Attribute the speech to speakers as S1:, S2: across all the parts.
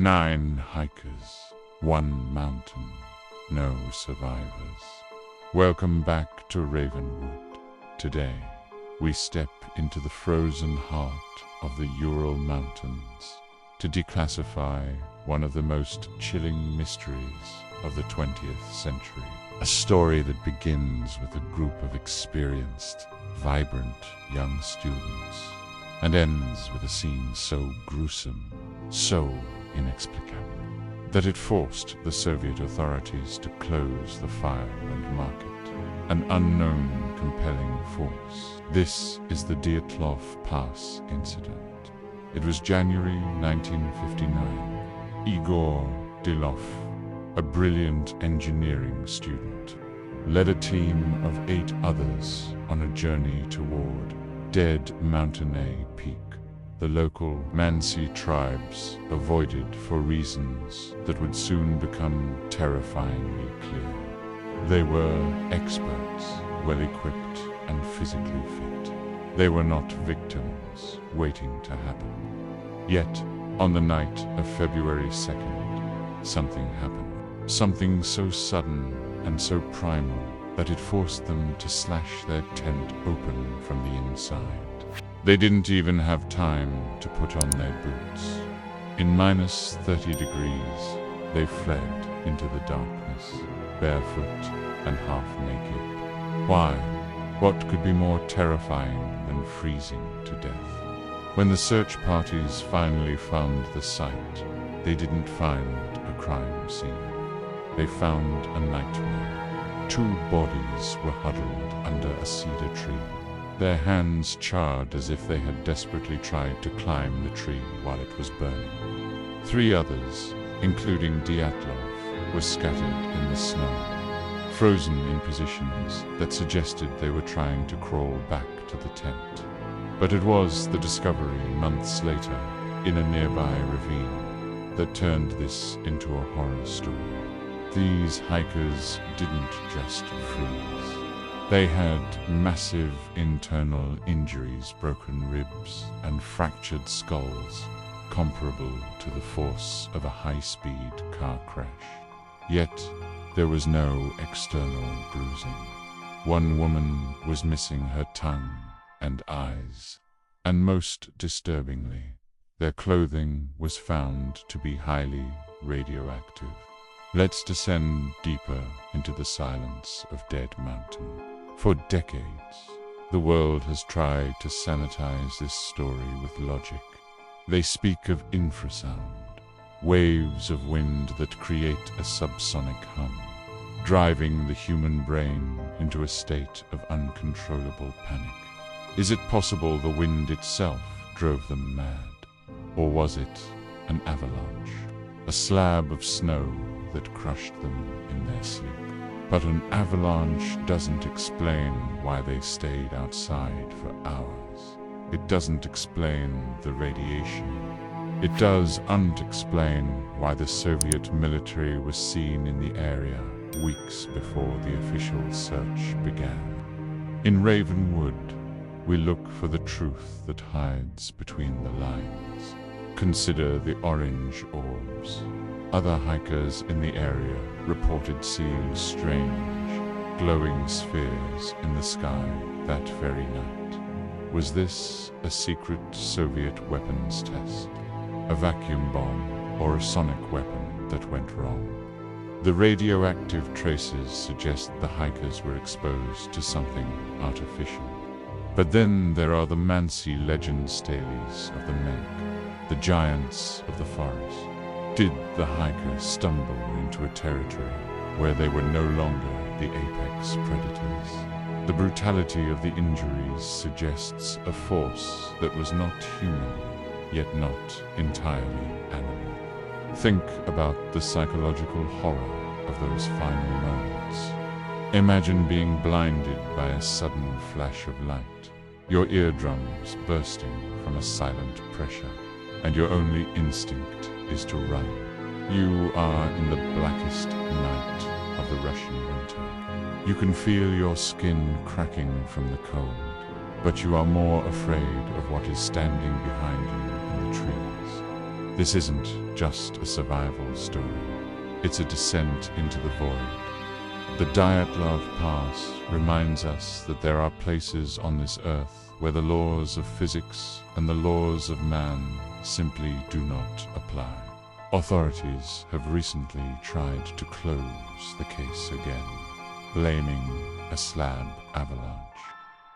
S1: 9 hikers, 1 mountain, no survivors. Welcome back to Ravenwood. Today, we step into the frozen heart of the Ural Mountains to declassify one of the most chilling mysteries of the 20th century. A story that begins with a group of experienced, vibrant young students and ends with a scene so gruesome, so inexplicable, that it forced the Soviet authorities to close the Fireland market, an unknown compelling force. This is the Dyatlov Pass incident. It was January 1959. Igor Dyatlov, a brilliant engineering student, led a team of 8 others on a journey toward Dead Mountain Peak, the local Mansi tribes avoided for reasons that would soon become terrifyingly clear. They were experts, well-equipped and physically fit. They were not victims waiting to happen. Yet, on the night of February 2nd, something happened. Something so sudden and so primal that it forced them to slash their tent open from the inside. They didn't even have time to put on their boots. In -30 degrees, they fled into the darkness, barefoot and half-naked. Why? What could be more terrifying than freezing to death? When the search parties finally found the site, they didn't find a crime scene. They found a nightmare. 2 bodies were huddled under a cedar tree, their hands charred as if they had desperately tried to climb the tree while it was burning. 3 others, including Dyatlov, were scattered in the snow, frozen in positions that suggested they were trying to crawl back to the tent. But it was the discovery months later, in a nearby ravine, that turned this into a horror story. These hikers didn't just freeze. They had massive internal injuries, broken ribs, and fractured skulls, comparable to the force of a high-speed car crash. Yet, there was no external bruising. 1 woman was missing her tongue and eyes, and most disturbingly, their clothing was found to be highly radioactive. Let's descend deeper into the silence of Dead Mountain. For decades, the world has tried to sanitize this story with logic. They speak of infrasound, waves of wind that create a subsonic hum, driving the human brain into a state of uncontrollable panic. Is it possible the wind itself drove them mad? Or was it an avalanche, a slab of snow that crushed them in their sleep? But an avalanche doesn't explain why they stayed outside for hours. It doesn't explain the radiation. It does unexplain why the Soviet military was seen in the area weeks before the official search began. In Ravenwood, we look for the truth that hides between the lines. Consider the orange orbs. Other hikers in the area reported seeing strange, glowing spheres in the sky that very night. Was this a secret Soviet weapons test, a vacuum bomb, or a sonic weapon that went wrong? The radioactive traces suggest the hikers were exposed to something artificial. But then there are the Mansi legend stelaes of the Menk, the giants of the forest. Did the hikers stumble into a territory where they were no longer the apex predators? The brutality of the injuries suggests a force that was not human, yet not entirely animal. Think about the psychological horror of those final moments. Imagine being blinded by a sudden flash of light, your eardrums bursting from a silent pressure, and your only instinct is to run. You are in the blackest night of the Russian winter. You can feel your skin cracking from the cold, but you are more afraid of what is standing behind you in the trees. This isn't just a survival story. It's a descent into the void. The Dyatlov Pass reminds us that there are places on this earth where the laws of physics and the laws of man simply do not apply. Authorities have recently tried to close the case again, blaming a slab avalanche.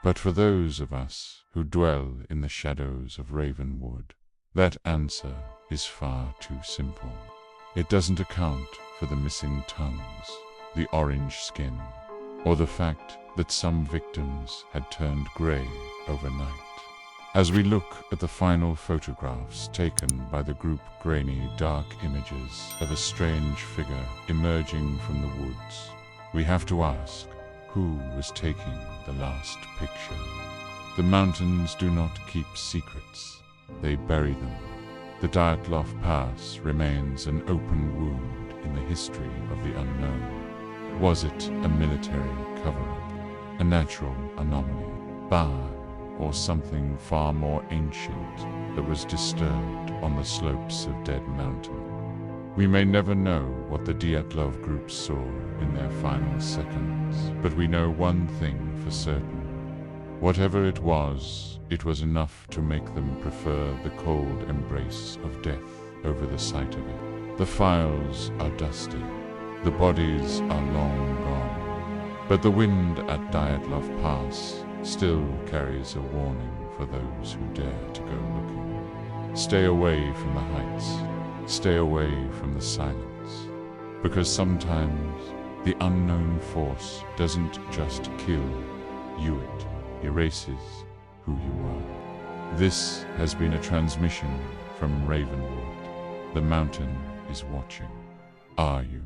S1: But for those of us who dwell in the shadows of Ravenwood, that answer is far too simple. It doesn't account for the missing tongues, the orange skin, or the fact that some victims had turned gray overnight. As we look at the final photographs taken by the group, grainy, dark images of a strange figure emerging from the woods, we have to ask, who was taking the last picture? The mountains do not keep secrets, they bury them. The Dyatlov Pass remains an open wound in the history of the unknown. Was it a military cover-up, a natural anomaly, or something far more ancient that was disturbed on the slopes of Dead Mountain? We may never know what the Dyatlov group saw in their final seconds, but we know one thing for certain. Whatever it was enough to make them prefer the cold embrace of death over the sight of it. The files are dusty, the bodies are long gone, but the wind at Dyatlov Pass still carries a warning for those who dare to go looking. Stay away from the heights, stay away from the silence, because sometimes the unknown force doesn't just kill you, it erases who you are. This has been a transmission from Ravenwood. The mountain is watching. Are you?